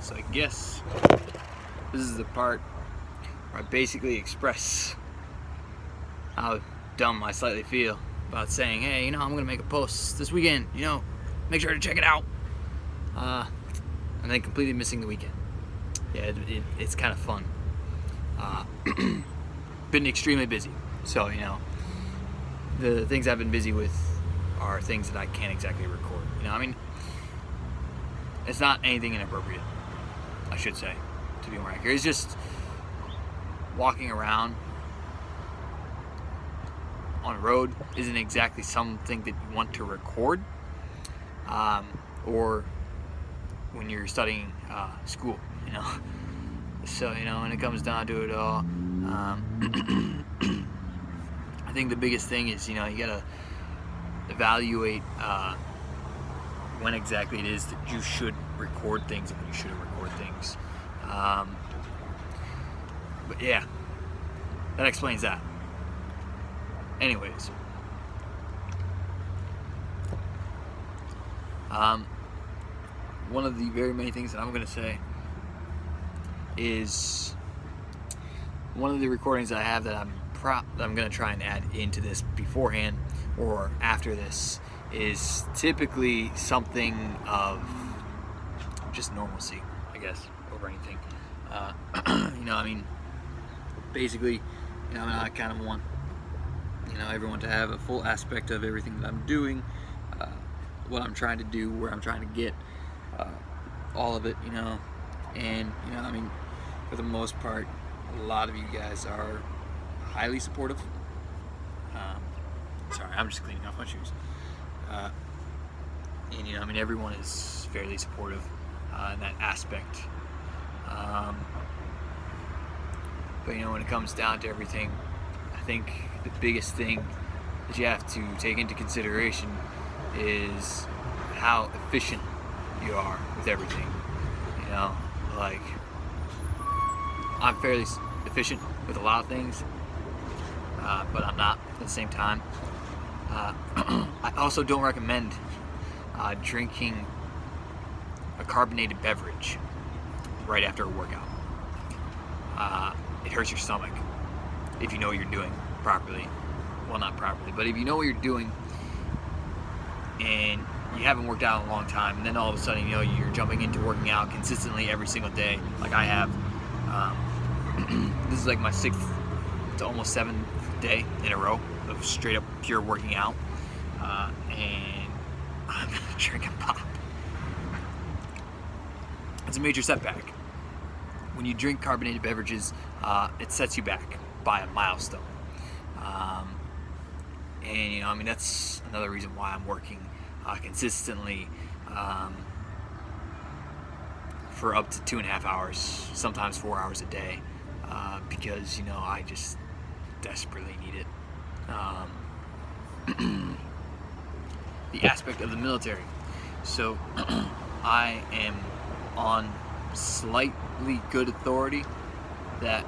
So I guess this is the part where I basically express how dumb I slightly feel about saying, hey, I'm gonna make a post this weekend, make sure to check it out. And then completely missing the weekend. Yeah, it's kind of fun. Been extremely busy, so the things I've been busy with are things that I can't exactly record. It's not anything inappropriate, I should say, to be more accurate. It's just walking around on a road isn't exactly something that you want to record, or when you're studying school, So, when it comes down to it all, I think the biggest thing is, you gotta evaluate when exactly it is that you should record things and when you shouldn't record things. But yeah, that explains that. Anyways, one of the very many things that I'm going to say is one of the recordings that I have that I'm going to try and add into this beforehand or after this is typically something of just normalcy, I guess, over anything. Basically, I kind of want everyone to have a full aspect of everything that I'm doing, what I'm trying to do, where I'm trying to get, all of it, and for the most part, a lot of you guys are highly supportive. Sorry, I'm just cleaning off my shoes. And everyone is fairly supportive in that aspect. But when it comes down to everything, I think the biggest thing that you have to take into consideration is how efficient you are with everything. I'm fairly efficient with a lot of things, but I'm not at the same time. I also don't recommend drinking a carbonated beverage right after a workout. It hurts your stomach if you know what you're doing properly. Well, not properly, but if you know what you're doing and you haven't worked out in a long time, and then all of a sudden, you're jumping into working out consistently every single day, like I have. This is like my 6th to almost 7th day in a row of straight up pure working out, and I'm drinking pop. It's a major setback. When you drink carbonated beverages, it sets you back by a milestone. And that's another reason why I'm working consistently for up to 2.5 hours, sometimes 4 hours a day, because I just desperately need it. The aspect of the military. So I am on slightly good authority that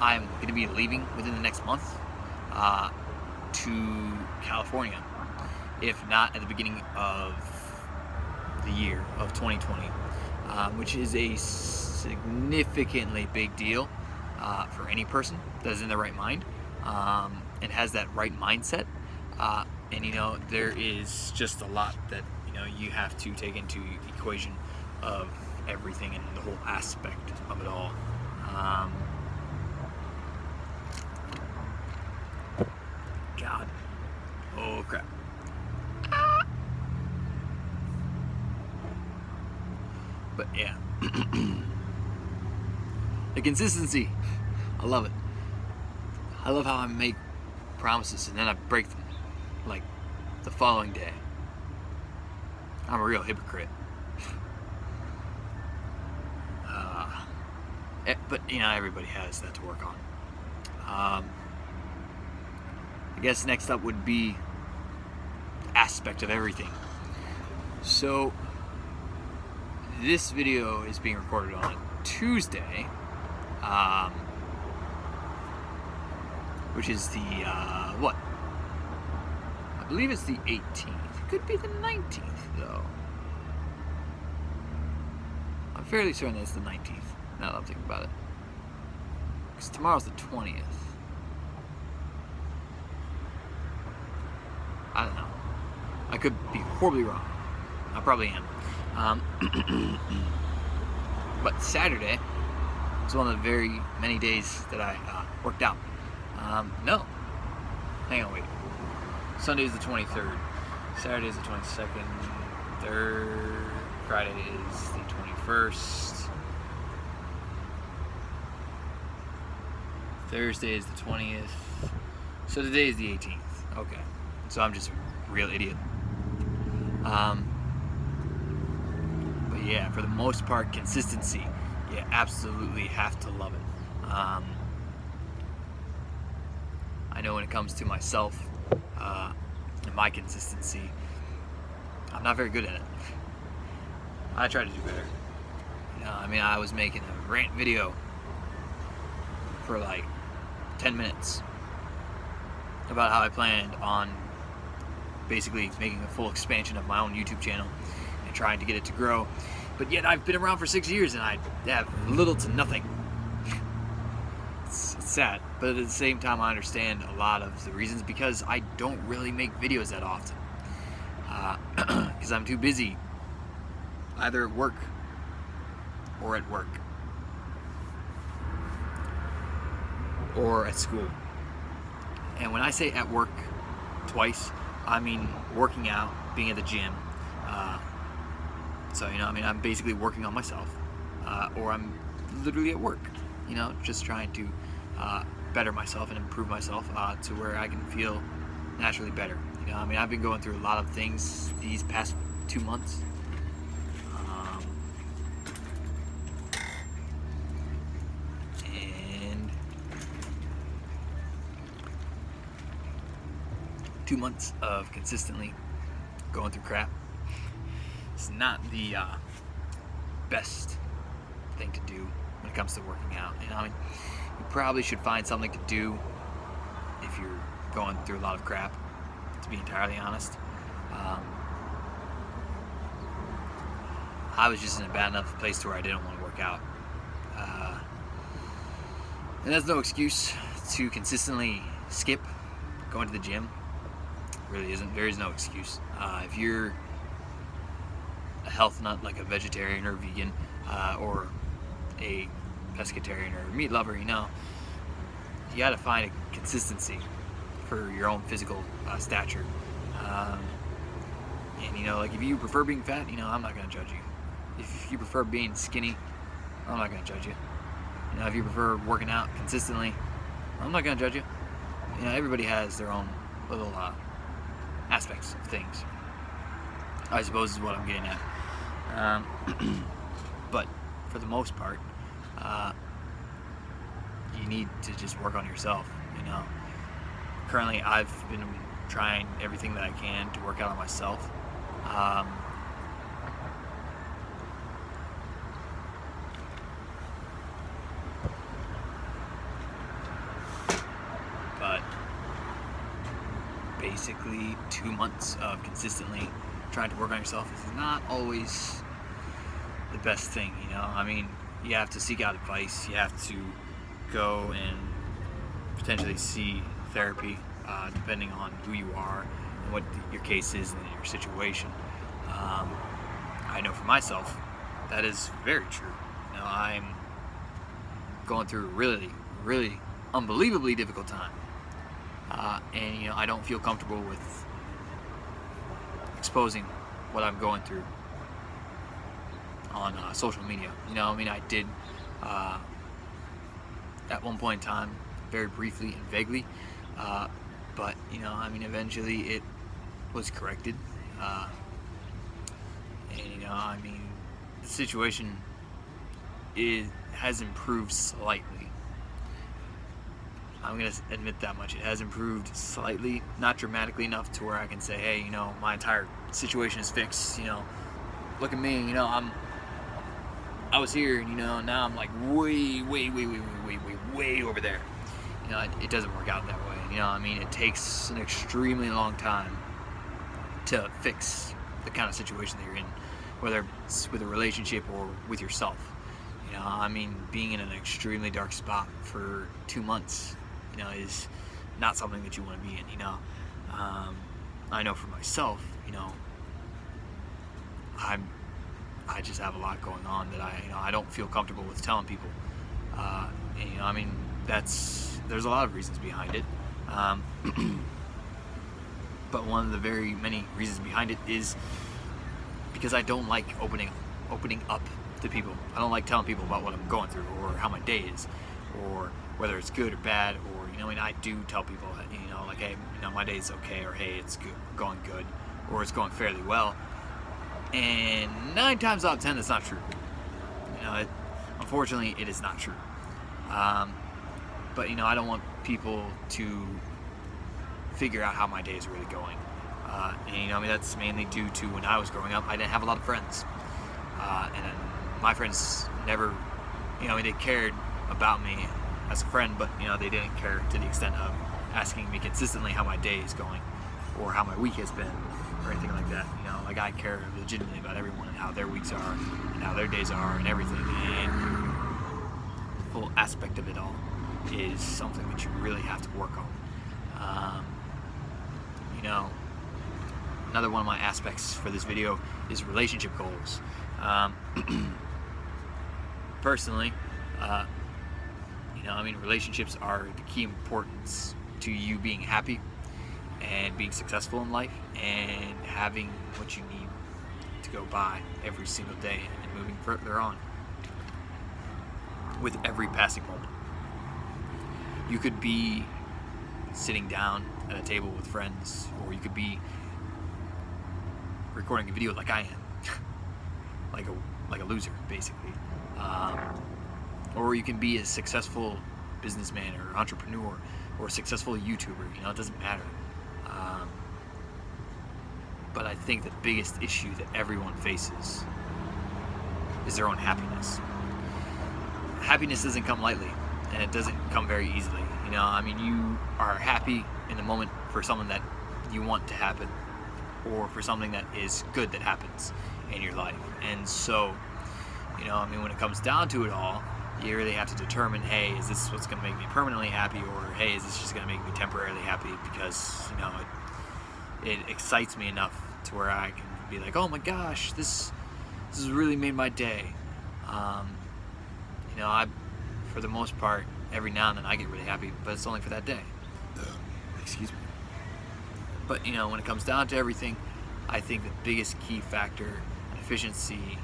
I'm going to be leaving within the next month to California, if not at the beginning of the year of 2020, which is a significantly big deal for any person that is in their right mind and has that right mindset. And there is just a lot that you have to take into equation of everything and the whole aspect of it all. God. Oh crap. But yeah. The consistency. I love it. I love how I make promises and then I break them. Like the following day. I'm a real hypocrite. But everybody has that to work on. I guess next up would be aspect of everything. So this video is being recorded on Tuesday, which is the what? I believe it's the 18th. It could be the 19th though. I'm fairly certain it's the 19th, now that I'm thinking about it. Because tomorrow's the 20th. I don't know. I could be horribly wrong. I probably am. But Saturday was one of the very many days that I worked out. No. Hang on, wait. Sunday is the 23rd. Saturday is the 22nd. Friday is the 21st. Thursday is the 20th. So today is the 18th. Okay. So I'm just a real idiot. But yeah, for the most part, consistency. You absolutely have to love it. I know when it comes to myself and my consistency, I'm not very good at it. I try to do better. You know, I mean, I was making a rant video for like 10 minutes about how I planned on basically making a full expansion of my own YouTube channel and trying to get it to grow. But yet I've been around for 6 years and I have little to nothing. It's sad, but at the same time I understand a lot of the reasons, because I don't really make videos that often. Because I'm too busy either at work or at work or at school. And when I say at work twice, I mean working out, being at the gym. So, you know, I mean, I'm basically working on myself, or I'm literally at work, you know, just trying to better myself and improve myself to where I can feel naturally better. You know, I mean, I've been going through a lot of things these past 2 months. And 2 months of consistently going through crap. It's not the best thing to do when it comes to working out. You know, I mean, you probably should find something to do if you're going through a lot of crap, to be entirely honest. I was just in a bad enough place to where I didn't want to work out. And that's no excuse to consistently skip going to the gym. It really isn't. There is no excuse. If you're a health nut like a vegetarian or vegan, or a pescatarian or a meat lover, you know, you got to find a consistency for your own physical stature. And you know, like if you prefer being fat, you know, I'm not gonna judge you. If you prefer being skinny, I'm not gonna judge you. You know, if you prefer working out consistently, I'm not gonna judge you. You know, everybody has their own little aspects of things, I suppose is what I'm getting at. But for the most part, you need to just work on yourself, you know. Currently, I've been trying everything that I can to work out on myself. But basically 2 months of consistently trying to work on yourself is not always the best thing, you know. I mean, you have to seek out advice, you have to go and potentially see therapy, depending on who you are and what your case is and your situation. I know for myself that is very true. You know, I'm going through a really unbelievably difficult time, and you know, I don't feel comfortable with exposing what I'm going through on social media. You know, I mean, I did at one point in time, very briefly and vaguely, but you know, I mean, eventually it was corrected, and you know, I mean, the situation has improved slightly. I'm gonna admit that much. It has improved slightly, not dramatically enough to where I can say, hey, you know, my entire situation is fixed. You know, look at me. You know, I was here, and you know, now I'm like way over there. You know, it doesn't work out that way. You know, I mean, it takes an extremely long time to fix the kind of situation that you're in. whether it's with a relationship or with yourself. You know, I mean, being in an extremely dark spot for 2 months, you know, is not something that you want to be in. You know, I know for myself, you know, I just have a lot going on that I don't feel comfortable with telling people. And, you know, I mean, there's a lot of reasons behind it. But one of the very many reasons behind it is because I don't like opening up to people. I don't like telling people about what I'm going through, or how my day is, or whether it's good or bad, or, you know, and I do tell people, you know, like, hey, you know, my day's okay, or hey, it's good, going good, or it's going fairly well. And 9 times out of 10, that's not true. You know, unfortunately, it is not true. But, you know, I don't want people to figure out how my day is really going. And, you know, I mean, that's mainly due to when I was growing up, I didn't have a lot of friends. And my friends never, you know, they cared about me as a friend, but, you know, they didn't care to the extent of asking me consistently how my day is going, or how my week has been, or anything like that. You know, like, I care legitimately about everyone and how their weeks are, and how their days are, and everything. And the full aspect of it all is something that you really have to work on. You know, another one of my aspects for this video is relationship goals. Personally, you know, I mean, relationships are the key importance to you being happy and being successful in life, and having what you need to go by every single day and moving further on with every passing moment. You could be sitting down at a table with friends, or you could be recording a video like I am, like a loser, basically. Or you can be a successful businessman or entrepreneur, or a successful YouTuber. You know, it doesn't matter. But I think the biggest issue that everyone faces is their own happiness. Happiness doesn't come lightly, and it doesn't come very easily. You know, I mean, you are happy in the moment for something that you want to happen, or for something that is good that happens in your life. And so, you know, I mean, when it comes down to it all, you really have to determine, hey, is this what's going to make me permanently happy, or hey, is this just going to make me temporarily happy because, you know, it excites me enough to where I can be like, oh my gosh, this has really made my day. You know, for the most part, every now and then I get really happy, but it's only for that day. Excuse me. But, you know, when it comes down to everything, I think the biggest key factor in efficiency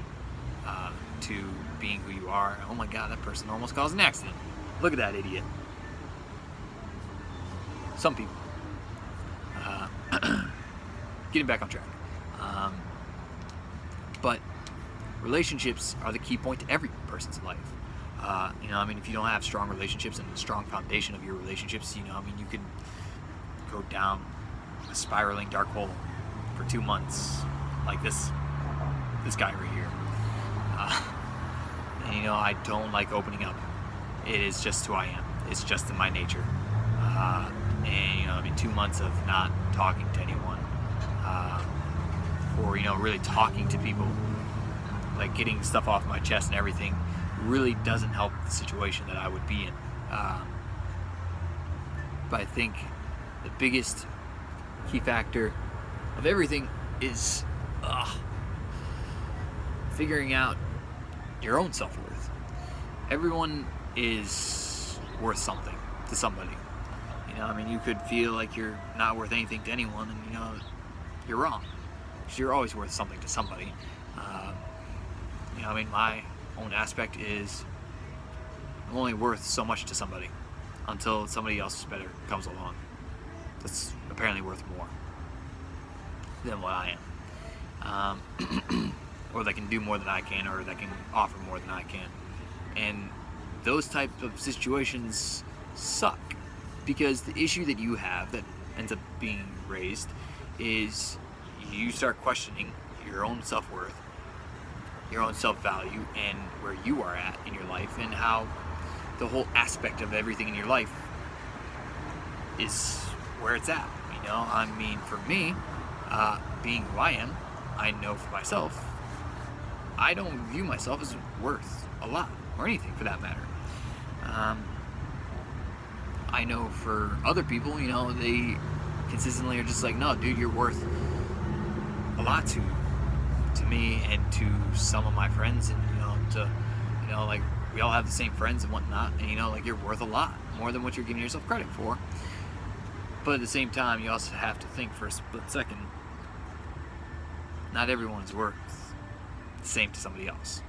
to being who you are. Oh my God, that person almost caused an accident. Look at that idiot. Some people. Getting back on track. But relationships are the key point to every person's life. You know, I mean, if you don't have strong relationships and a strong foundation of your relationships, you know, I mean, you could go down a spiraling dark hole for 2 months, like this guy right here. And, you know, I don't like opening up. It is just who I am. It's just in my nature. And, you know, I mean, 2 months of not talking to anyone, or, you know, really talking to people, like getting stuff off my chest and everything, really doesn't help the situation that I would be in. But I think the biggest key factor of everything is figuring out your own self-worth. Everyone is worth something to somebody. You know, I mean, you could feel like you're not worth anything to anyone, and, you know, you're wrong, because you're always worth something to somebody. You know, I mean, my own aspect is I'm only worth so much to somebody until somebody else better comes along that's apparently worth more than what I am, or that can do more than I can, or that can offer more than I can. And those types of situations suck, because the issue that you have that ends up being raised is you start questioning your own self-worth, your own self-value, and where you are at in your life, and how the whole aspect of everything in your life is where it's at. You know, I mean, for me, being who I am, I know for myself I don't view myself as worth a lot, or anything for that matter. I know for other people, they consistently are just like, no, dude, you're worth a lot to me and to some of my friends, and like we all have the same friends and whatnot, and like you're worth a lot more than what you're giving yourself credit for. But at the same time, you also have to think for a split second, not everyone is worth the same to somebody else.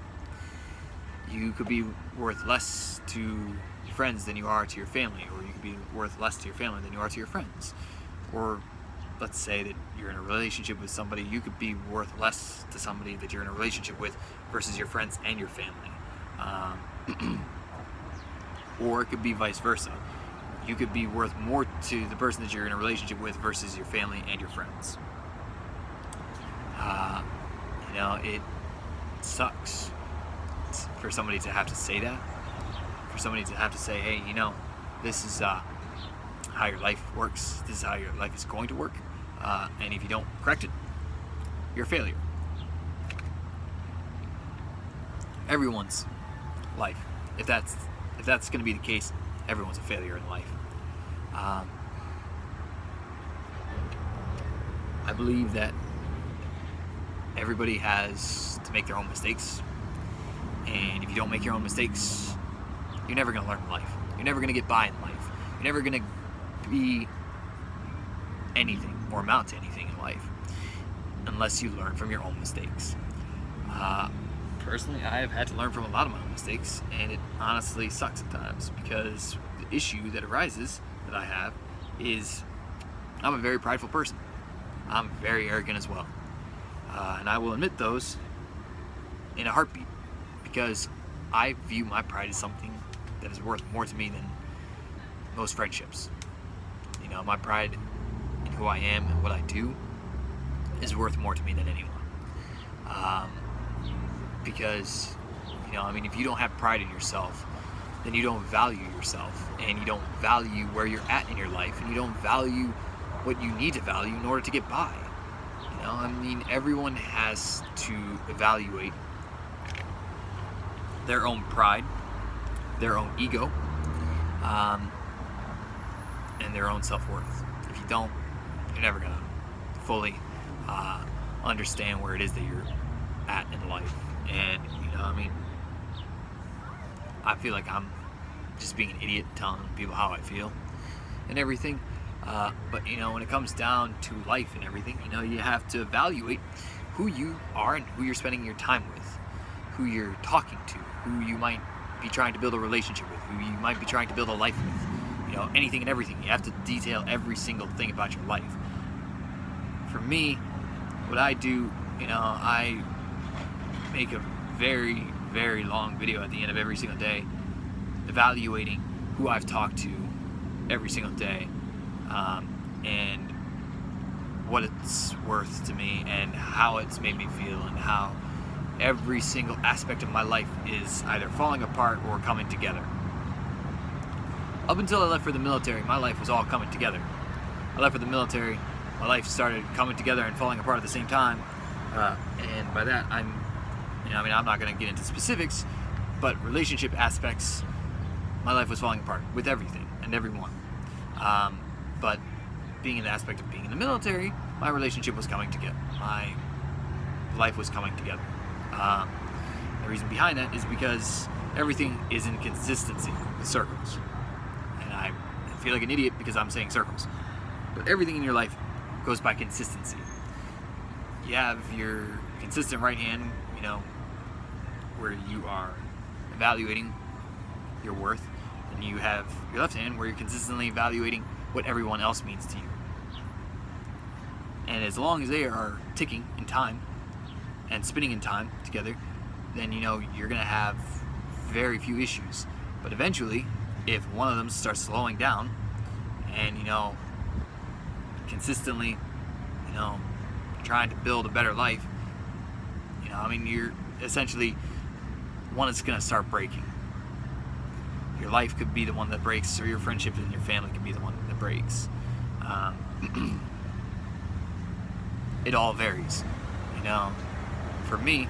You could be worth less to your friends than you are to your family, or you could be worth less to your family than you are to your friends. Or let's say that you're in a relationship with somebody, you could be worth less to somebody that you're in a relationship with versus your friends and your family. Or it could be vice versa. You could be worth more to the person that you're in a relationship with versus your family and your friends. It sucks for somebody to have to say that. For somebody to have to say, hey, this is how your life works. This is how your life is going to work. And if you don't correct it, you're a failure. Everyone's life, if that's going to be the case, everyone's a failure in life. I believe that everybody has to make their own mistakes, and if you don't make your own mistakes, you're never going to learn in life. You're never going to get by in life. You're never going to be anything or amount to anything in life unless you learn from your own mistakes. Personally, I have had to learn from a lot of my own mistakes, and it honestly sucks at times, because the issue that arises that I have is I'm a very prideful person. I'm very arrogant as well. And I will admit those in a heartbeat, because I view my pride as something that is worth more to me than most friendships. My pride in who I am and what I do is worth more to me than anyone. Because, if you don't have pride in yourself, then you don't value yourself, and you don't value where you're at in your life, and you don't value what you need to value in order to get by. Everyone has to evaluate their own pride, their own ego, and their own self-worth. If you don't, you're never going to fully understand where it is that you're at in life. And, I feel like I'm just being an idiot telling people how I feel and everything. But, when it comes down to life and everything, you have to evaluate who you are and who you're spending your time with, who you're talking to, who you might be trying to build a relationship with, who you might be trying to build a life with. Anything and everything. You have to detail every single thing about your life. For me, what I do, I make a very, very long video at the end of every single day evaluating who I've talked to every single day, and what it's worth to me and how it's made me feel, and how every single aspect of my life is either falling apart or coming together. Up until I left for the military, my life was all coming together. I left for the military, my life started coming together and falling apart at the same time, and by that I'm not going to get into specifics, but relationship aspects, my life was falling apart with everything and everyone. But being in the aspect of being in the military, my relationship was coming together. My life was coming together. The reason behind that is because everything is in consistency with circles. And I feel like an idiot because I'm saying circles. But everything in your life goes by consistency. You have your consistent right hand, where you are evaluating your worth, and you have your left hand where you're consistently evaluating what everyone else means to you. And as long as they are ticking in time and spinning in time together, then you're going to have very few issues. But eventually, if one of them starts slowing down and consistently trying to build a better life, you're essentially one is going to start breaking. Your life could be the one that breaks, or your friendship and your family could be the one that breaks. It all varies. For me,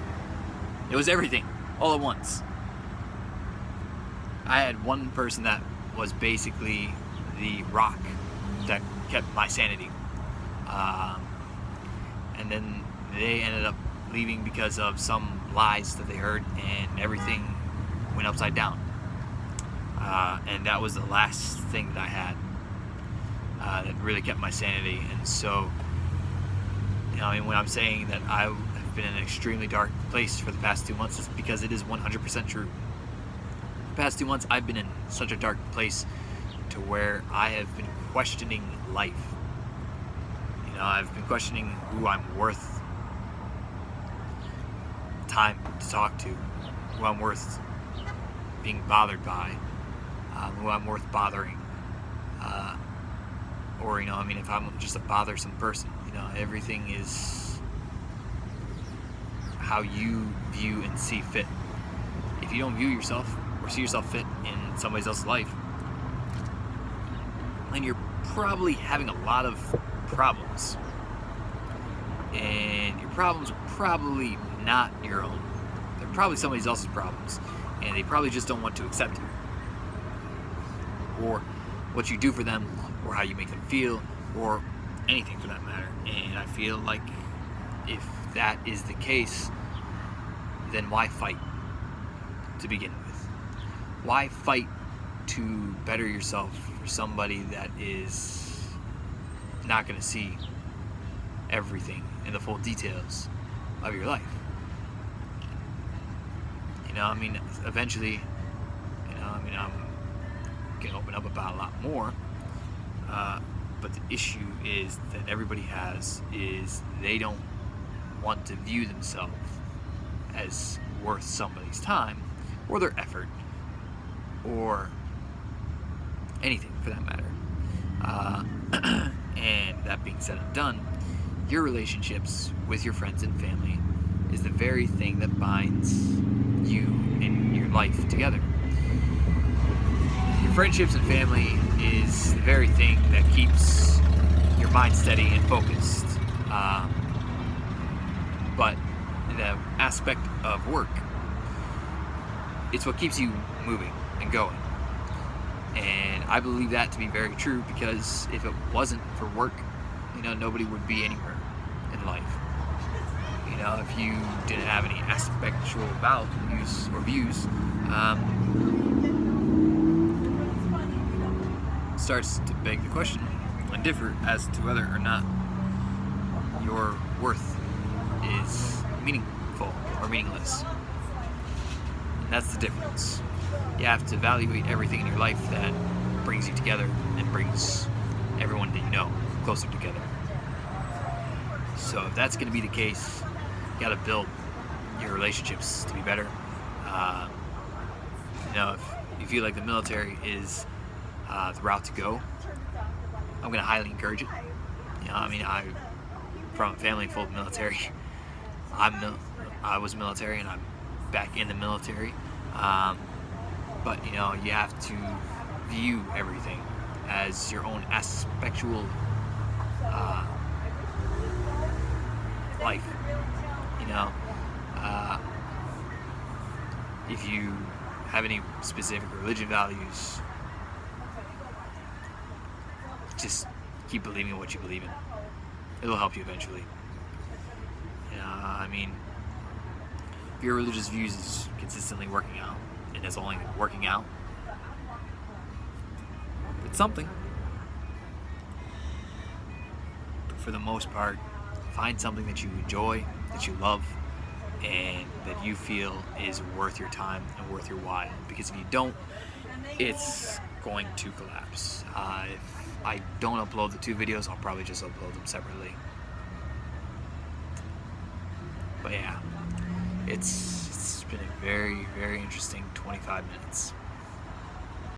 It was everything, all at once. I had one person that was basically the rock that kept my sanity. And then they ended up leaving because of some lies that they heard, and everything went upside down. And that was the last thing that I had that really kept my sanity. And so, when I'm saying that I have been in an extremely dark place for the past 2 months, it's because it is 100% true. The past 2 months, I've been in such a dark place to where I have been questioning life. I've been questioning who I'm worth time to talk to, who I'm worth being bothered by, who I'm worth bothering, or if I'm just a bothersome person. Everything is how you view and see fit. If you don't view yourself or see yourself fit in somebody else's life, then you're probably having a lot of problems, and your problems are probably not your own. They're probably somebody else's problems, and they probably just don't want to accept it, or what you do for them, or how you make them feel, or anything for that matter. And I feel like if that is the case, then why fight to begin with? Why fight to better yourself for somebody that is not going to see everything in the full details of your life? Eventually, I'm going to open up about a lot more, but the issue is that everybody has is they don't want to view themselves as worth somebody's time or their effort or anything for that matter. And that being said and done, your relationships with your friends and family is the very thing that binds you and your life together. Your friendships and family is the very thing that keeps your mind steady and focused. But the aspect of work, it's what keeps you moving and going. And I believe that to be very true, because if it wasn't for work, nobody would be anywhere in life. If you didn't have any aspectual values or views, starts to beg the question and differ as to whether or not your worth is meaningful or meaningless. And that's the difference. You have to evaluate everything in your life that brings you together and brings everyone that you know closer together. So if that's going to be the case, you got to build your relationships to be better. If you feel like the military is the route to go, I'm going to highly encourage it. I'm from a family full of military. I was military, and I'm back in the military. But you have to view everything as your own aspectual life. If you have any specific religion values, just keep believing what you believe in. It'll help you eventually. If your religious views is consistently working out, and it's only working out, it's something. But for the most part, find something that you enjoy, that you love, and that you feel is worth your time and worth your while. Because if you don't, it's going to collapse. If I don't upload the 2 videos, I'll probably just upload them separately. But yeah, it's been a very, very interesting 25 minutes.